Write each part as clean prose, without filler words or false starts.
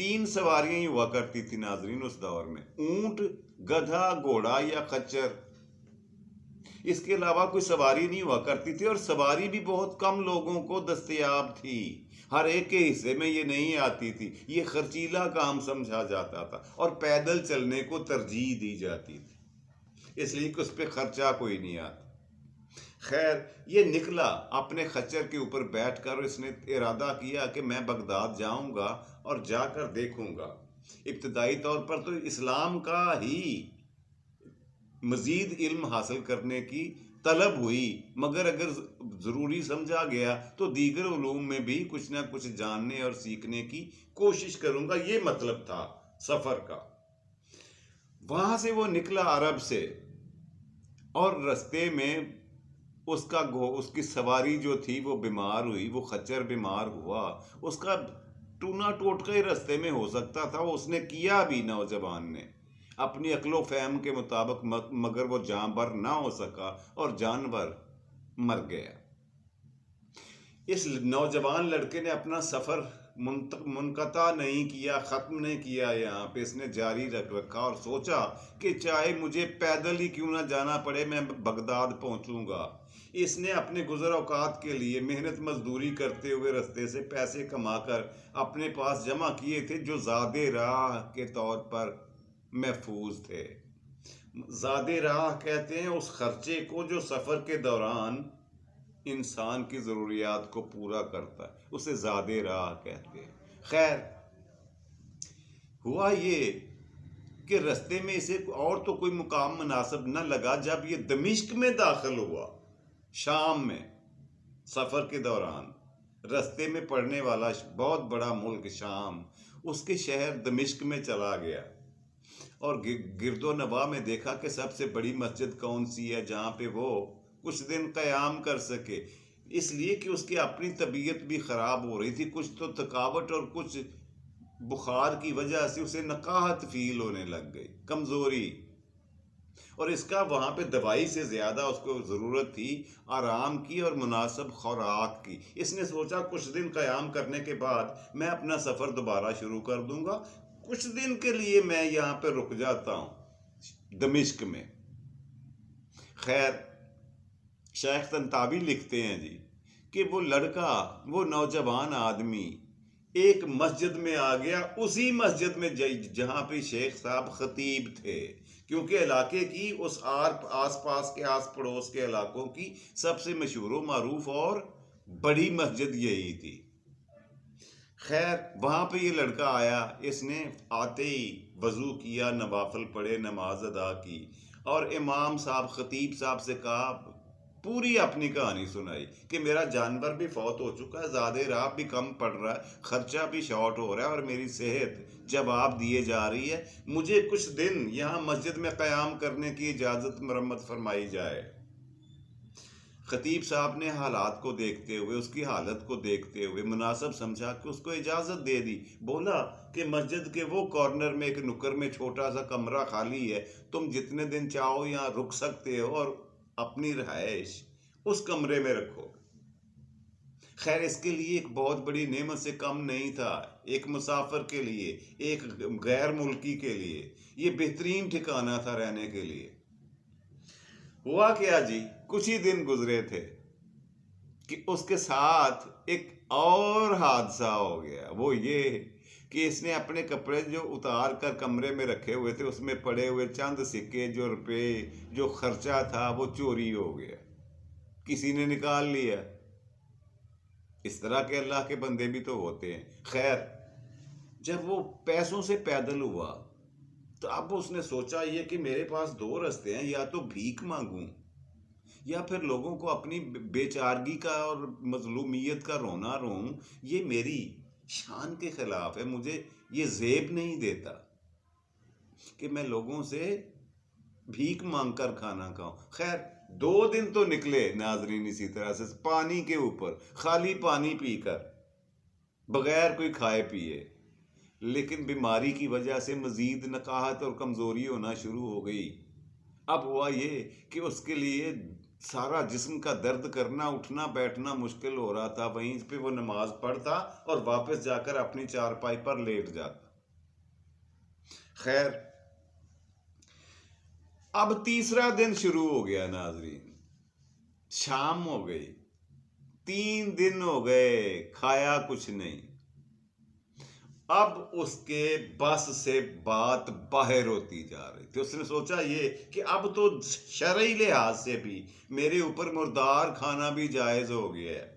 3 سواریاں ہی ہوا کرتی تھی ناظرین اس دور میں، اونٹ، گدھا، گھوڑا یا خچر، اس کے علاوہ کوئی سواری نہیں ہوا کرتی تھی، اور سواری بھی بہت کم لوگوں کو دستیاب تھی، ہر ایک کے حصے میں یہ نہیں آتی تھی، یہ خرچیلا کام سمجھا جاتا تھا اور پیدل چلنے کو ترجیح دی جاتی تھی، اس لیے کہ اس پہ خرچہ کوئی نہیں آتا۔ خیر، یہ نکلا اپنے خچر کے اوپر بیٹھ کر، اس نے ارادہ کیا کہ میں بغداد جاؤں گا اور جا کر دیکھوں گا۔ ابتدائی طور پر تو اسلام کا ہی مزید علم حاصل کرنے کی طلب ہوئی، مگر اگر ضروری سمجھا گیا تو دیگر علوم میں بھی کچھ نہ کچھ جاننے اور سیکھنے کی کوشش کروں گا، یہ مطلب تھا سفر کا۔ وہاں سے وہ نکلا عرب سے، اور رستے میں اس کی سواری جو تھی وہ بیمار ہوئی، وہ خچر بیمار ہوا، اس کا ٹونا ٹوٹکا ہی رستے میں ہو سکتا تھا، اس نے کیا بھی نوجوان نے اپنی عقل و فہم کے مطابق، مگر وہ جاں بر نہ ہو سکا اور جانور مر گیا۔ اس نوجوان لڑکے نے اپنا سفر منقطع نہیں کیا، ختم نہیں کیا، یہاں پہ اس نے جاری رکھا اور سوچا کہ چاہے مجھے پیدل ہی کیوں نہ جانا پڑے، میں بغداد پہنچوں گا۔ اس نے اپنے گزر اوقات کے لیے محنت مزدوری کرتے ہوئے رستے سے پیسے کما کر اپنے پاس جمع کیے تھے، جو زاد راہ کے طور پر محفوظ تھے۔ زاد راہ کہتے ہیں اس خرچے کو جو سفر کے دوران انسان کی ضروریات کو پورا کرتا ہے، اسے زاد راہ کہتے ہیں۔ خیر، ہوا یہ کہ رستے میں اسے اور تو کوئی مقام مناسب نہ لگا، جب یہ دمشق میں داخل ہوا، شام میں، سفر کے دوران رستے میں پڑنے والا بہت بڑا ملک شام، اس کے شہر دمشق میں چلا گیا، اور گرد و نواح میں دیکھا کہ سب سے بڑی مسجد کون سی ہے جہاں پہ وہ کچھ دن قیام کر سکے، اس لیے کہ اس کی اپنی طبیعت بھی خراب ہو رہی تھی، کچھ تو تھکاوٹ اور کچھ بخار کی وجہ سے اسے نقاہت فیل ہونے لگ گئی، کمزوری، اور اس کا وہاں پہ دوائی سے زیادہ اس کو ضرورت تھی آرام کی اور مناسب خوراک کی۔ اس نے سوچا کچھ دن قیام کرنے کے بعد میں اپنا سفر دوبارہ شروع کر دوں گا، کچھ دن کے لیے میں یہاں پہ رک جاتا ہوں دمشق میں۔ خیر، شیخ طنطاوی لکھتے ہیں جی کہ وہ لڑکا، وہ نوجوان آدمی ایک مسجد میں آ گیا، اسی مسجد میں جہاں پہ شیخ صاحب خطیب تھے، کیونکہ علاقے کی اس آس پاس کے آس پڑوس کے علاقوں کی سب سے مشہور و معروف اور بڑی مسجد یہی تھی۔ خیر، وہاں پہ یہ لڑکا آیا، اس نے آتے ہی وضو کیا، نوافل پڑھے، نماز ادا کی، اور امام صاحب، خطیب صاحب سے کہا، پوری اپنی کہانی سنائی کہ میرا جانور بھی فوت ہو چکا ہے، زاد راہ بھی کم پڑ رہا ہے، خرچہ بھی شارٹ ہو رہا ہے، اور میری صحت جواب دیے جا رہی ہے، مجھے کچھ دن یہاں مسجد میں قیام کرنے کی اجازت مرمت فرمائی جائے۔ خطیب صاحب نے حالات کو دیکھتے ہوئے، اس کی حالت کو دیکھتے ہوئے مناسب سمجھا کہ اس کو اجازت دے دی، بولا کہ مسجد کے وہ کارنر میں ایک نکر میں چھوٹا سا کمرہ خالی ہے، تم جتنے دن چاہو یہاں رک سکتے ہو اور اپنی رہائش اس کمرے میں رکھو۔ خیر، اس کے لیے ایک بہت بڑی نعمت سے کم نہیں تھا، ایک مسافر کے لیے، ایک غیر ملکی کے لیے یہ بہترین ٹھکانہ تھا رہنے کے لیے۔ ہوا کیا جی، کچھ ہی دن گزرے تھے کہ اس کے ساتھ ایک اور حادثہ ہو گیا، وہ یہ کہ اس نے اپنے کپڑے جو اتار کر کمرے میں رکھے ہوئے تھے، اس میں پڑے ہوئے چند سکے، جو روپے، جو خرچہ تھا، وہ چوری ہو گیا، کسی نے نکال لیا۔ اس طرح کے اللہ کے بندے بھی تو ہوتے ہیں۔ خیر، جب وہ پیسوں سے پیدل ہوا تو اب اس نے سوچا یہ کہ میرے پاس دو رستے ہیں، یا تو بھیک مانگوں یا پھر لوگوں کو اپنی بے چارگی کا اور مظلومیت کا رونا روں، یہ میری شان کے خلاف ہے، مجھے یہ زیب نہیں دیتا کہ میں لوگوں سے بھیک مانگ کر کھانا کھاؤں۔ خیر، 2 دن تو نکلے ناظرین اسی طرح سے، پانی کے اوپر، خالی پانی پی کر، بغیر کوئی کھائے پیے، لیکن بیماری کی وجہ سے مزید نقاہت اور کمزوری ہونا شروع ہو گئی۔ اب ہوا یہ کہ اس کے لیے سارا جسم کا درد کرنا، اٹھنا بیٹھنا مشکل ہو رہا تھا، وہیں پہ وہ نماز پڑھتا اور واپس جا کر اپنی چارپائی پر لیٹ جاتا۔ خیر، اب تیسرا دن شروع ہو گیا ناظرین، شام ہو گئی، 3 دن ہو گئے، کھایا کچھ نہیں۔ اب اس کے بس سے بات باہر ہوتی جا رہی تھی۔ اس نے سوچا یہ کہ اب تو شرعی لحاظ سے بھی میرے اوپر مردار کھانا بھی جائز ہو گیا ہے،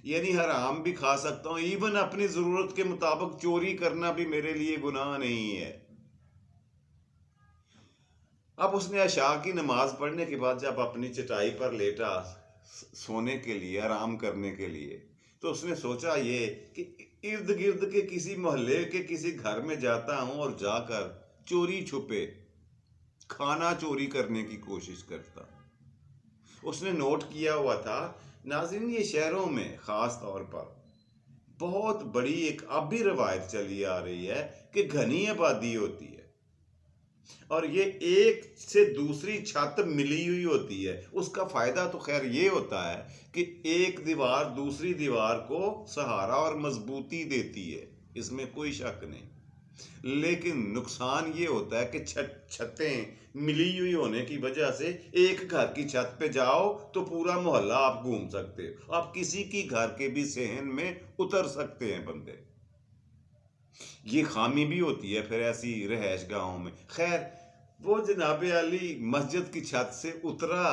یعنی حرام بھی کھا سکتا ہوں، ایون اپنی ضرورت کے مطابق چوری کرنا بھی میرے لیے گناہ نہیں ہے۔ اب اس نے عشاء کی نماز پڑھنے کے بعد جب اپنی چٹائی پر لیٹا سونے کے لیے، آرام کرنے کے لیے، تو اس نے سوچا یہ کہ ارد گرد کے کسی محلے کے کسی گھر میں جاتا ہوں اور جا کر چوری چھپے کھانا چوری کرنے کی کوشش کرتا۔ اس نے نوٹ کیا ہوا تھا ناظرین، یہ شہروں میں خاص طور پر بہت بڑی ایک اب بھی روایت چلی آ رہی ہے کہ گھنی آبادی ہوتی ہے اور یہ ایک سے دوسری چھت ملی ہوئی ہوتی ہے۔ اس کا فائدہ تو خیر یہ ہوتا ہے کہ ایک دیوار دوسری دیوار کو سہارا اور مضبوطی دیتی ہے، اس میں کوئی شک نہیں، لیکن نقصان یہ ہوتا ہے کہ چھتیں ملی ہوئی ہونے کی وجہ سے ایک گھر کی چھت پہ جاؤ تو پورا محلہ آپ گھوم سکتے ہو، آپ کسی کی گھر کے بھی صحن میں اتر سکتے ہیں بندے۔ یہ خامی بھی ہوتی ہے پھر ایسی رہائش گاہوں میں۔ خیر، وہ جناب علی مسجد کی چھت سے اترا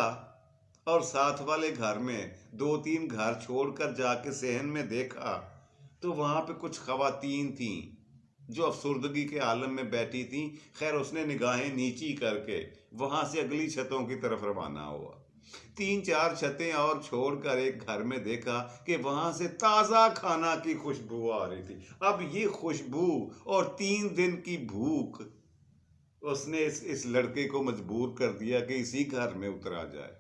اور ساتھ والے گھر میں 2-3 گھر چھوڑ کر جا کے صحن میں دیکھا تو وہاں پہ کچھ خواتین تھیں جو افسردگی کے عالم میں بیٹھی تھیں۔ خیر، اس نے نگاہیں نیچی کر کے وہاں سے اگلی چھتوں کی طرف روانہ ہوا، 3-4 چھتیں اور چھوڑ کر ایک گھر میں دیکھا کہ وہاں سے تازہ کھانا کی خوشبو آ رہی تھی۔ اب یہ خوشبو اور 3 دن کی بھوک اس نے اس لڑکے کو مجبور کر دیا کہ اسی گھر میں اترا جائے،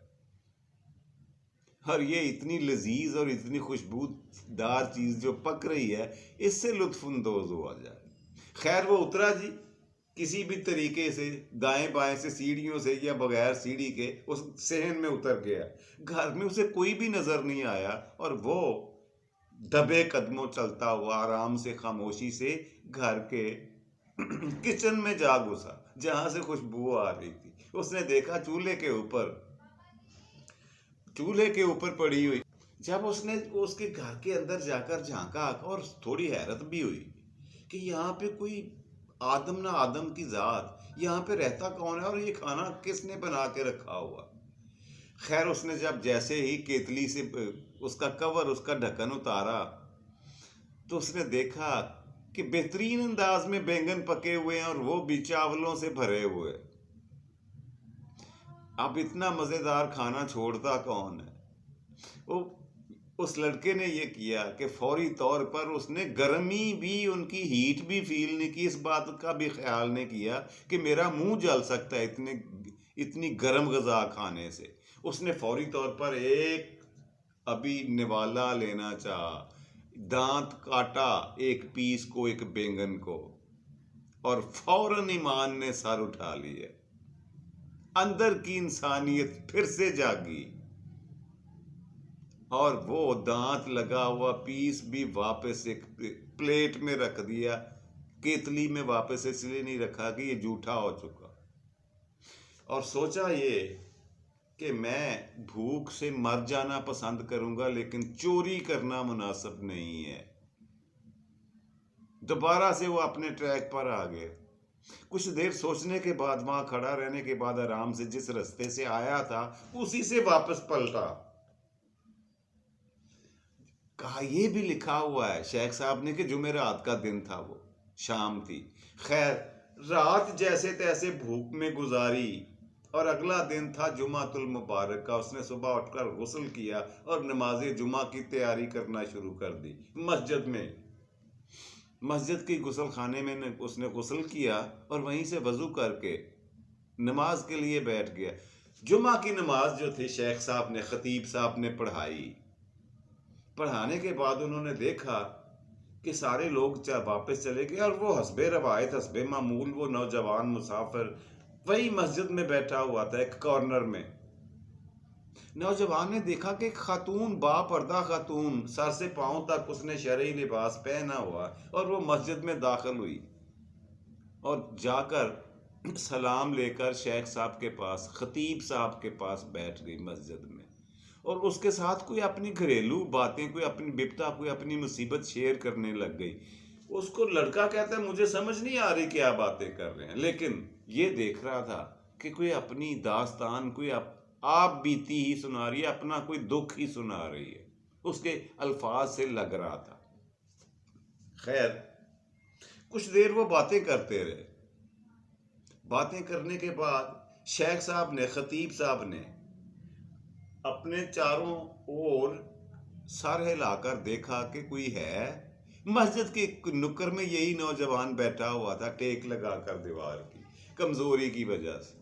اور یہ اتنی لذیذ اور اتنی خوشبودار چیز جو پک رہی ہے، اس سے لطف اندوز ہوا جائے۔ خیر، وہ اترا جی، کسی بھی طریقے سے دائیں بائیں سے سیڑھیوں سے یا بغیر سیڑھی کے اس صحن میں اتر گیا۔ گھر میں اسے کوئی بھی نظر نہیں آیا اور وہ دبے قدموں چلتا ہوا آرام سے خاموشی سے گھر کے کچن میں جا گھسا جہاں سے خوشبو آ رہی تھی۔ اس نے دیکھا چولہے کے اوپر پڑی ہوئی۔ جب اس نے اس کے گھر کے اندر جا کر جھانکا اور تھوڑی حیرت بھی ہوئی کہ یہاں پہ کوئی آدم نہ آدم کی ذات، یہاں پہ رہتا کون ہے اور یہ کھانا کس نے بنا کے رکھا ہوا۔ خیر، اس نے جب جیسے ہی کیتلی سے اس کا کور، اس کا ڈھکن اتارا تو اس نے دیکھا کہ بہترین انداز میں بینگن پکے ہوئے ہیں اور وہ بھی چاولوں سے بھرے ہوئے۔ اب اتنا مزیدار کھانا چھوڑتا کون ہے؟ اس لڑکے نے یہ کیا کہ فوری طور پر اس نے گرمی بھی، ان کی ہیٹ بھی فیل نہیں کی، اس بات کا بھی خیال نہیں کیا کہ میرا منہ جل سکتا ہے اتنی گرم غذا کھانے سے۔ اس نے فوری طور پر ایک ابھی نوالا لینا چاہا، دانت کاٹا ایک پیس کو، ایک بینگن کو، اور فوراً ایمان نے سر اٹھا لیا، اندر کی انسانیت پھر سے جاگی، اور وہ دانت لگا ہوا پیس بھی واپس ایک پلیٹ میں رکھ دیا، کیتلی میں واپس اس لیے نہیں رکھا کہ یہ جھوٹا ہو چکا، اور سوچا یہ کہ میں بھوک سے مر جانا پسند کروں گا لیکن چوری کرنا مناسب نہیں ہے۔ دوبارہ سے وہ اپنے ٹریک پر آ گئے۔ کچھ دیر سوچنے کے بعد، وہاں کھڑا رہنے کے بعد، آرام سے جس رستے سے آیا تھا اسی سے واپس پلٹا۔ کہا یہ بھی لکھا ہوا ہے شیخ صاحب نے کہ جمعرات کا دن تھا، وہ شام تھی۔ خیر، رات جیسے تیسے بھوک میں گزاری اور اگلا دن تھا جمعۃ المبارک کا۔ اس نے صبح اٹھ کر غسل کیا اور نماز جمعہ کی تیاری کرنا شروع کر دی۔ مسجد کی غسل خانے میں اس نے غسل کیا اور وہیں سے وضو کر کے نماز کے لیے بیٹھ گیا۔ جمعہ کی نماز جو تھی شیخ صاحب نے، خطیب صاحب نے پڑھانے کے بعد انہوں نے دیکھا کہ سارے لوگ واپس چلے گئے اور وہ حسب روایت، حسب معمول، وہ نوجوان مسافر وہی مسجد میں بیٹھا ہوا تھا ایک کارنر میں۔ نوجوان نے دیکھا کہ ایک خاتون، با پردہ خاتون، سر سے پاؤں تک اس نے شرعی لباس پہنا ہوا اور وہ مسجد میں داخل ہوئی۔ اور جا کر سلام لے کر شیخ صاحب کے پاس، خطیب صاحب کے پاس بیٹھ گئی مسجد میں، اور اس کے ساتھ کوئی اپنی گھریلو باتیں، کوئی اپنی بپتا، کوئی اپنی مصیبت شیئر کرنے لگ گئی۔ اس کو لڑکا کہتا ہے مجھے سمجھ نہیں آ رہی کیا باتیں کر رہے ہیں، لیکن یہ دیکھ رہا تھا کہ کوئی اپنی داستان، کوئی آپ بیتی ہی سنا رہی ہے، اپنا کوئی دکھ ہی سنا رہی ہے، اس کے الفاظ سے لگ رہا تھا۔ خیر، کچھ دیر وہ باتیں کرتے رہے۔ باتیں کرنے کے بعد شیخ صاحب نے، خطیب صاحب نے اپنے چاروں اور سر ہلا کر دیکھا کہ کوئی ہے۔ مسجد کے نکر میں یہی نوجوان بیٹھا ہوا تھا، ٹیک لگا کر دیوار کی، کمزوری کی وجہ سے۔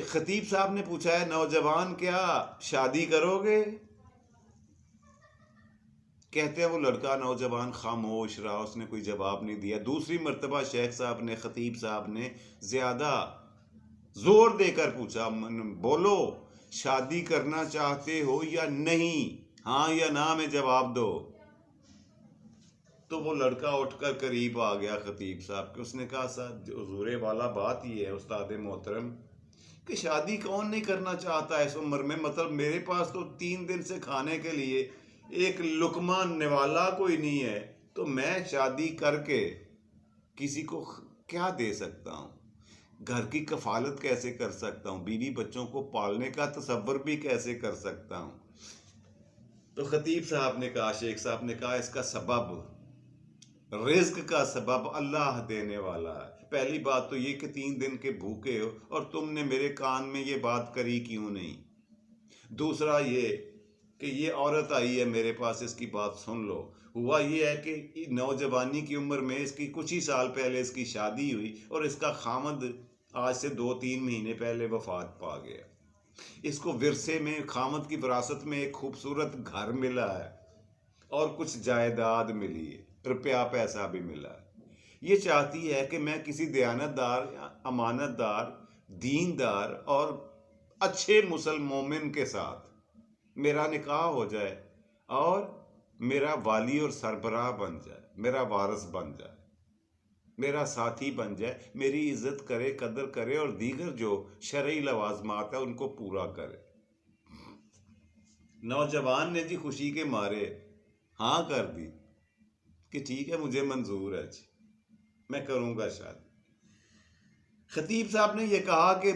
خطیب صاحب نے پوچھا ہے نوجوان کیا شادی کرو گے؟ کہتے ہیں وہ لڑکا نوجوان خاموش رہا، اس نے کوئی جواب نہیں دیا۔ دوسری مرتبہ شیخ صاحب نے، خطیب صاحب نے زیادہ زور دے کر پوچھا، بولو شادی کرنا چاہتے ہو یا نہیں، ہاں یا نہ میں جواب دو۔ تو وہ لڑکا اٹھ کر قریب آ گیا خطیب صاحب کے، اس نے کہا حضور والا بات یہ ہے استاد محترم کہ شادی کون نہیں کرنا چاہتا اس عمر میں، مطلب میرے پاس تو 3 دن سے کھانے کے لیے ایک لقمہ نوالا کوئی نہیں ہے، تو میں شادی کر کے کسی کو کیا دے سکتا ہوں، گھر کی کفالت کیسے کر سکتا ہوں، بیوی بچوں کو پالنے کا تصور بھی کیسے کر سکتا ہوں۔ تو خطیب صاحب نے کہا، شیخ صاحب نے کہا، اس کا سبب، رزق کا سبب اللہ دینے والا ہے۔ پہلی بات تو یہ کہ 3 دن کے بھوکے ہو اور تم نے میرے کان میں یہ بات کری کیوں نہیں۔ دوسرا یہ کہ یہ عورت آئی ہے میرے پاس، اس کی بات سن لو۔ ہوا یہ ہے کہ نوجوانی کی عمر میں اس کی کچھ ہی سال پہلے اس کی شادی ہوئی، اور اس کا خامد آج سے 2-3 مہینے پہلے وفات پا گیا۔ اس کو ورثے میں، خامد کی وراثت میں ایک خوبصورت گھر ملا ہے اور کچھ جائیداد ملی ہے، روپیہ پیسہ بھی ملا ہے۔ یہ چاہتی ہے کہ میں کسی دیانت دار، امانت دار، دیندار اور اچھے مسلم مومن کے ساتھ میرا نکاح ہو جائے اور میرا والی اور سربراہ بن جائے، میرا وارث بن جائے، میرا ساتھی بن جائے، میری عزت کرے، قدر کرے، اور دیگر جو شرعی لوازمات ہیں ان کو پورا کرے۔ نوجوان نے جی خوشی کے مارے ہاں کر دی کہ ٹھیک ہے، مجھے منظور ہے جی، میں کروں گا شادی۔ خطیب صاحب نے یہ کہا کہ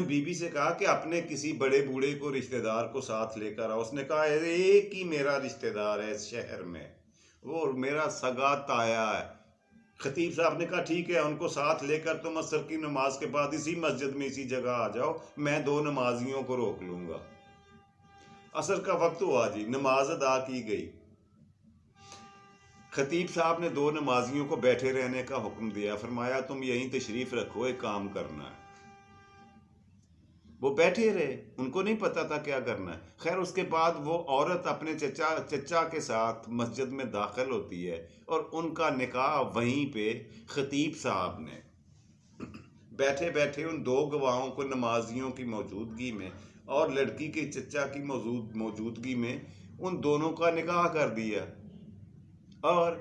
بی بی سے کہا کہ اپنے کسی بڑے بوڑھے کو، رشتہ دار کو ساتھ لے کر آؤ۔ اس نے کہا ایک ہی میرا رشتہ دار ہے اس شہر میں، وہ میرا سگا تایا ہے۔ خطیب صاحب نے کہا ٹھیک ہے، ان کو ساتھ لے کر تم عصر کی نماز کے بعد اسی مسجد میں، اسی جگہ آ جاؤ، میں 2 نمازیوں کو روک لوں گا۔ عصر کا وقت ہوا جی، نماز ادا کی گئی۔ خطیب صاحب نے 2 نمازیوں کو بیٹھے رہنے کا حکم دیا، فرمایا تم یہیں تشریف رکھو، ایک کام کرنا ہے۔ وہ بیٹھے رہے، ان کو نہیں پتا تھا کیا کرنا ہے۔ خیر اس کے بعد وہ عورت اپنے چچا کے ساتھ مسجد میں داخل ہوتی ہے، اور ان کا نکاح وہیں پہ خطیب صاحب نے بیٹھے بیٹھے ان 2 گواہوں کو نمازیوں کی موجودگی میں اور لڑکی کے چچا کی موجودگی میں ان دونوں کا نکاح کر دیا، اور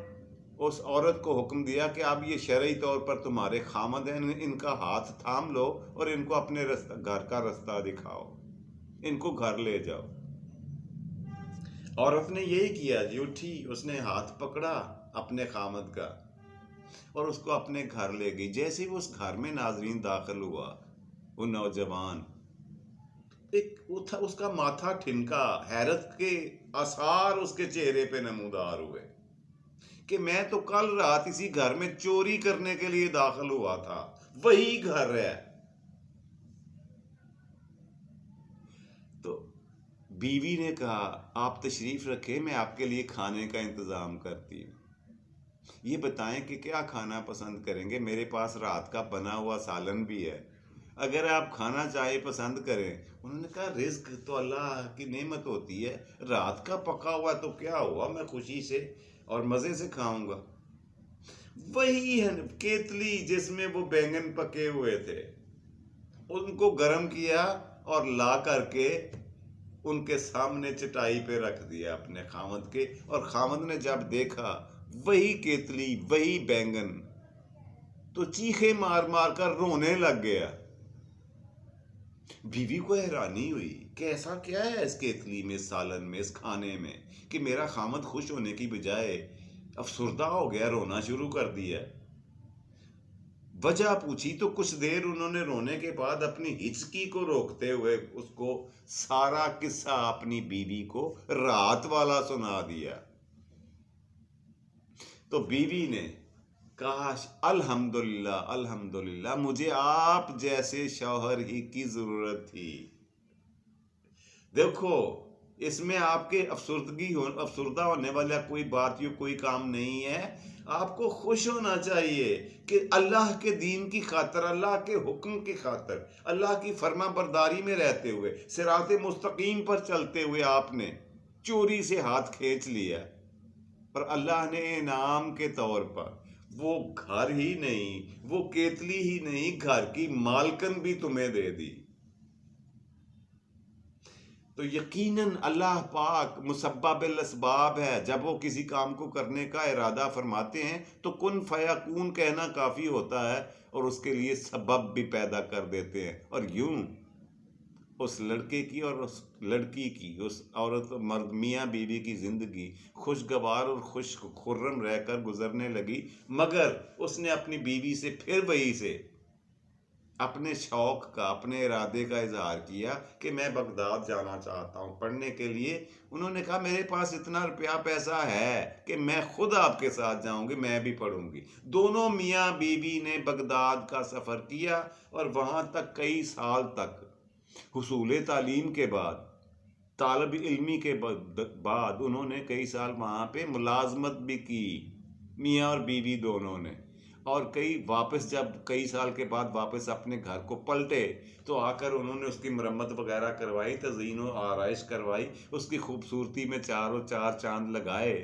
اس عورت کو حکم دیا کہ اب یہ شرعی طور پر تمہارے خامد ہیں، ان کا ہاتھ تھام لو اور ان کو اپنے گھر کا رستہ دکھاؤ، ان کو گھر لے جاؤ۔ عورت نے یہی کیا جی، اٹھی، اس نے ہاتھ پکڑا اپنے خامد کا اور اس کو اپنے گھر لے گئی۔ جیسے وہ اس گھر میں ناظرین داخل ہوا، وہ نوجوان، اس کا ماتھا ٹھنکا، حیرت کے آثار اس کے چہرے پہ نمودار ہوئے کہ میں تو کل رات اسی گھر میں چوری کرنے کے لیے داخل ہوا تھا، وہی گھر ہے۔ تو بیوی نے کہا آپ تشریف رکھیں، میں آپ کے لیے کھانے کا انتظام کرتی ہوں۔ یہ بتائیں کہ کیا کھانا پسند کریں گے، میرے پاس رات کا بنا ہوا سالن بھی ہے، اگر آپ کھانا چاہے پسند کریں۔ انہوں نے کہا رزق تو اللہ کی نعمت ہوتی ہے، رات کا پکا ہوا تو کیا ہوا، میں خوشی سے اور مزے سے کھاؤں گا۔ وہی ہے کیتلی جس میں وہ بینگن پکے ہوئے تھے، ان کو گرم کیا اور لا کر کے ان کے سامنے چٹائی پہ رکھ دیا اپنے خامد کے، اور خامد نے جب دیکھا وہی کیتلی، وہی بینگن، تو چیخے مار مار کر رونے لگ گیا۔ بیوی کو حیرانی ہوئی کہ ایسا کیا ہے اس کیتلی میں، اس سالن میں، اس کھانے میں، کہ میرا خامد خوش ہونے کی بجائے افسردہ ہو گیا، رونا شروع کر دیا۔ وجہ پوچھی تو کچھ دیر انہوں نے رونے کے بعد اپنی ہچکی کو روکتے ہوئے اس کو سارا قصہ اپنی بیوی کو رات والا سنا دیا۔ تو بیوی نے کاش، الحمدللہ الحمدللہ، مجھے آپ جیسے شوہر ہی کی ضرورت تھی۔ دیکھو، اس میں آپ کے افسردہ ہونے والا کوئی بات یا کوئی کام نہیں ہے۔ آپ کو خوش ہونا چاہیے کہ اللہ کے دین کی خاطر، اللہ کے حکم کی خاطر، اللہ کی فرما برداری میں رہتے ہوئے، صراط مستقیم پر چلتے ہوئے آپ نے چوری سے ہاتھ کھینچ لیا، اور اللہ نے انعام کے طور پر وہ گھر ہی نہیں، وہ کیتلی ہی نہیں، گھر کی مالکن بھی تمہیں دے دی۔ تو یقیناً اللہ پاک مسبب الاسباب ہے۔ جب وہ کسی کام کو کرنے کا ارادہ فرماتے ہیں تو کن فیکون کہنا کافی ہوتا ہے، اور اس کے لیے سبب بھی پیدا کر دیتے ہیں۔ اور یوں اس لڑکے کی اور اس لڑکی کی، اس عورت مرد میاں بیوی کی زندگی خوشگوار اور خوش خرم رہ کر گزرنے لگی، مگر اس نے اپنی بیوی سے پھر وہی سے اپنے شوق کا، اپنے ارادے کا اظہار کیا کہ میں بغداد جانا چاہتا ہوں پڑھنے کے لیے۔ انہوں نے کہا میرے پاس اتنا روپیہ پیسہ ہے کہ میں خود آپ کے ساتھ جاؤں گی، میں بھی پڑھوں گی۔ دونوں میاں بیوی نے بغداد کا سفر کیا، اور وہاں تک کئی سال تک حصول تعلیم کے بعد، طالب علمی کے بعد انہوں نے کئی سال وہاں پہ ملازمت بھی کی، میاں اور بیوی دونوں نے۔ اور جب کئی سال کے بعد واپس اپنے گھر کو پلٹے تو آ کر انہوں نے اس کی مرمت وغیرہ کروائی، تزئین و آرائش کروائی، اس کی خوبصورتی میں چاروں چار چاند لگائے،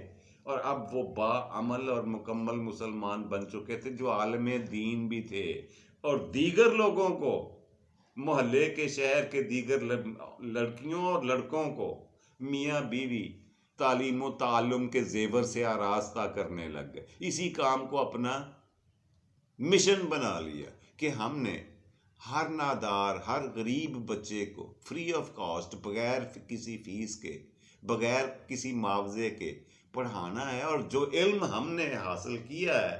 اور اب وہ باعمل اور مکمل مسلمان بن چکے تھے، جو عالم دین بھی تھے، اور دیگر لوگوں کو، محلے کے، شہر کے دیگر لڑکیوں اور لڑکوں کو میاں بیوی تعلیم و تعلم کے زیور سے آراستہ کرنے لگ گئے۔ اسی کام کو اپنا مشن بنا لیا کہ ہم نے ہر نادار، ہر غریب بچے کو فری آف کاسٹ، بغیر کسی فیس کے، بغیر کسی معاوضے کے پڑھانا ہے، اور جو علم ہم نے حاصل کیا ہے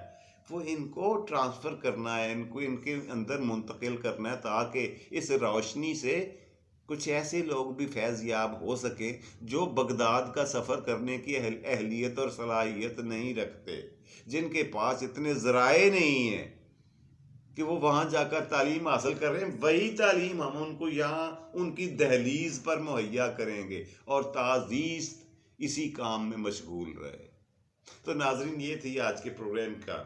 وہ ان کو ٹرانسفر کرنا ہے، ان کے اندر منتقل کرنا ہے، تاکہ اس روشنی سے کچھ ایسے لوگ بھی فیض یاب ہو سکے جو بغداد کا سفر کرنے کی اہلیت اور صلاحیت نہیں رکھتے، جن کے پاس اتنے ذرائع نہیں ہیں کہ وہ وہاں جا کر تعلیم حاصل کر رہے ہیں۔ وہی تعلیم ہم ان کو یہاں ان کی دہلیز پر مہیا کریں گے، اور تعزیز اسی کام میں مشغول رہے۔ تو ناظرین، یہ تھی آج کے پروگرام کا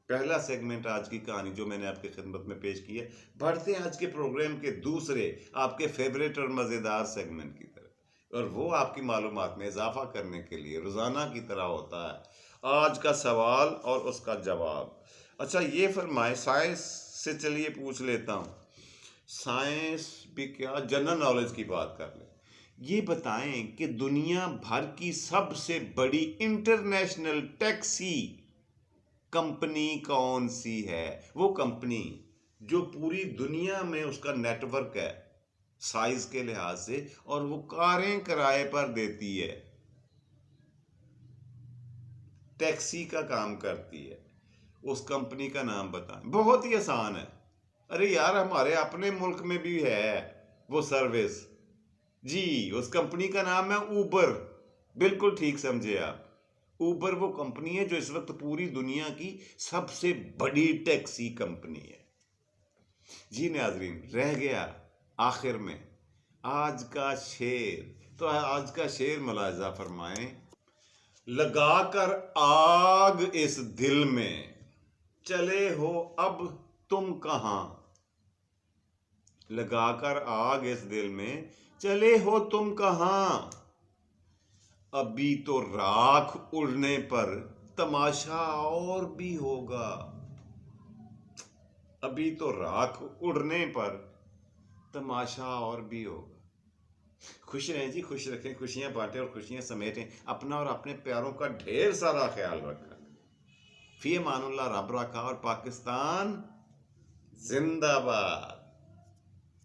پہلا سیگمنٹ، آج کی کہانی جو میں نے آپ کی خدمت میں پیش کی ہے۔ بڑھتے ہیں آج کے پروگرام کے دوسرے، آپ کے فیوریٹ اور مزیدار سیگمنٹ کی طرف، اور وہ آپ کی معلومات میں اضافہ کرنے کے لیے روزانہ کی طرح ہوتا ہے آج کا سوال اور اس کا جواب۔ اچھا یہ فرمائیں، سائنس سے چلیے پوچھ لیتا ہوں، سائنس بھی کیا، جنرل نالج کی بات کر لیں۔ یہ بتائیں کہ دنیا بھر کی سب سے بڑی انٹرنیشنل ٹیکسی کمپنی کون سی ہے؟ وہ کمپنی جو پوری دنیا میں اس کا نیٹ ورک ہے سائز کے لحاظ سے، اور وہ کاریں کرائے پر دیتی ہے، ٹیکسی کا کام کرتی ہے، اس کمپنی کا نام بتائیں۔ بہت ہی آسان ہے، ارے یار ہمارے اپنے ملک میں بھی ہے وہ سروس، جی اس کمپنی کا نام ہے اوبر۔ بالکل ٹھیک سمجھے آپ، اوبر وہ کمپنی ہے جو اس وقت پوری دنیا کی سب سے بڑی ٹیکسی کمپنی ہے۔ جی ناظرین، رہ گیا آخر میں آج کا شعر، تو آج کا شعر ملاحظہ فرمائیں۔ لگا کر آگ اس دل میں، چلے ہو اب تم کہاں؟ لگا کر آگ اس دل میں، چلے ہو تم کہاں؟ ابھی تو راکھ اڑنے پر تماشا اور بھی ہوگا۔ ابھی تو راکھ اڑنے پر تماشا اور بھی ہوگا۔ خوش رہیں جی، خوش رکھیں، خوشیاں بانٹیں اور خوشیاں سمیٹیں، اپنا اور اپنے پیاروں کا ڈھیر سارا خیال رکھیں۔ فی امان اللہ، رب رکھا، اور پاکستان زندہ باد.